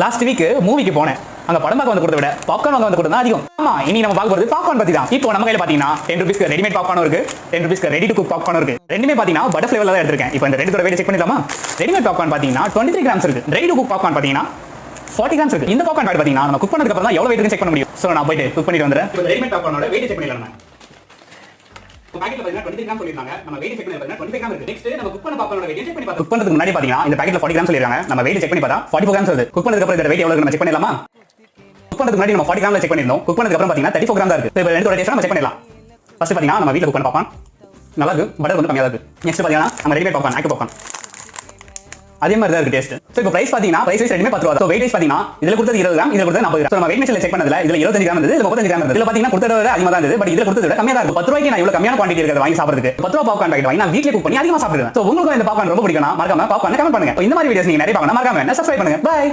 Last week மூவிக்கு போனேன். அங்க படம் பார்க்க வந்து கொடுத்த விட பாப்கார்ன் வாங்க வந்து கொடுத்தா அதிகம். ஆமா, இனி நம்ம பார்க்க போறது பாப்கார்ன் பத்தி தான். இப்போ நம்ம கையில பாத்தீங்கன்னா 10 ரூபீஸ்க்கு ரெடிமேட் பாப்கார்ன் இருக்கு, 10 ரூபீஸ்க்கு ரெடி டு குக் பாப்கார்ன் இருக்கு. ரெண்டுமே பாத்தீங்கன்னா பட்டர் ஃபிளேவர்ல தான் எடுத்திருக்கேன். இப்போ இந்த ரெண்டுத்தோட வெயிட் செக் பண்ணிடலாமா? ரெடிமேட் பாப்கார்ன் பாத்தீங்கன்னா 23 கிராம்ஸ் இருக்கு. ரெடி டு குக் பாப்கார்ன் பாத்தீங்கன்னா 40 கிராம்ஸ் இருக்கு. இந்த பாப்கார்ன் பேட் பாத்தீங்கன்னா நம்ம குக் பண்ணதுக்கு அப்புறம் தான் எவ்வளவு வெயிட் செக் பண்ண முடியும். சோ நான் போயிட்டு குக் பண்ணிட்டு வந்துறேன். இப்போ ரெடிமேட் பாப்கார்னோட வெயிட் செக் பண்ணிடலாம். பாக்கெட்ல பாத்தீங்கன்னா 23 கிராம் சொல்லிருக்காங்க. நம்ம வெயிட் செக் பண்ணி பார்த்தா 25 கிராம் இருக்கு. நெக்ஸ்ட் நம்ம குக் பண்ண பாப்கார்னோட வெயிட் செக் பண்ணி பார்த்தா குக் பண்ணதுக்கு முன்னாடி பாத்தீங்கன்னா இந்த பாக்கெட்ல 40 கிராம் சொல்லிருக்காங்க. நம்ம வெயிட் செக் பண்ணி பார்த்தா 44 கிராம்ஸ் வருது. குக் பண்ணதுக்கு அப்புறம் இதோட வெயிட் எவ்வளவு நம்ம செக் பண்ணிடலாமா? குக் பண்ணதுக்கு முன்னாடி நம்ம 40 கிராம்ல செக் பண்ணிருந்தோம். குக் பண்ணதுக்கு அப்புறம் பாத்தீங்கன்னா 34 கிராம் தான் இருக்கு. இப்போ ரெண்டோட டேஸ்ட் நம்ம செக் பண்ணிடலாம். ஃபர்ஸ்ட் பாத்தீங்கன்னா நம்ம வீட்ல குக் பண்ண பாப்கார்ன் நல்லா இருக்கு, பட்டர் வந்து கம்மியா இருக்கு. நெக்ஸ்ட் பாத்தீங்கன்னா நம்ம ரெடிமேட் பாப்கார்ன், ஆக்டிவ் பாப்கார்ன் அதே மாதிரி தான் இருக்கு டேஸ்ட். சோ இப்போ பிரைஸ் பாத்தீங்கன்னா பிரைஸ் வைஸ் ரெண்டுமே 10 ரூபாய். சோ வெயிட் வைஸ் பாத்தீங்கன்னா இதுல கொடுத்தது 20 கிராம், இதுல கொடுத்தது 40 கிராம். சோ நம்ம வெயிட் மெஷின்ல செக் பண்ணதுல இதுல 25 கிராம் இருந்தது, இதுல 35 கிராம் இருந்தது. இதுல பாத்தீங்கன்னா கொடுத்தத விட அதிகமா தான் இருந்தது. பட் இதுல கொடுத்தத விட கம்மியா தான் இருக்கு. 10 ரூபாய்க்கு நான் இவ்வளவு கம்மியான குவாண்டிட்டி இருக்கிறத வாங்கி சாப்பிடுறதுக்கு 10 ரூபாய் பாப்கார்ன் பாக்கெட் வாங்கி நான் வீட்லயே குக் பண்ணி அதிகமா சாப்பிடுவேன். சோ உங்களுக்கு இந்த பாப்கார்ன் ரொம்ப பிடிக்கும்னா மறக்காம பாப்கார்ன் கமெண்ட் பண்ணுங்க. இந்த மாதிரி வீடியோஸ் நீங்க நிறைய பார்க்கணும், மறக்காம சப்ஸ்கிரைப் பண்ணுங்க. பை.